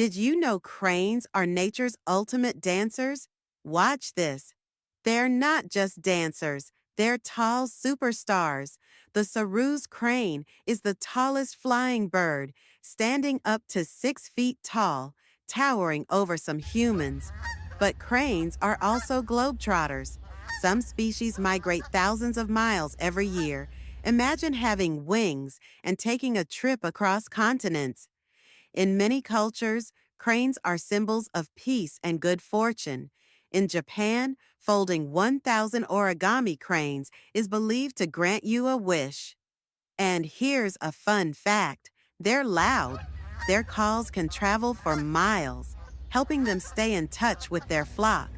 Did you know cranes are nature's ultimate dancers? Watch this. They're not just dancers, they're tall superstars. The Saru's crane is the tallest flying bird, standing up to 6 feet tall, towering over some humans. But cranes are also globetrotters. Some species migrate thousands of miles every year. Imagine having wings and taking a trip across continents. In many cultures, cranes are symbols of peace and good fortune. In Japan, folding 1,000 origami cranes is believed to grant you a wish. And here's a fun fact. They're loud. Their calls can travel for miles, helping them stay in touch with their flock.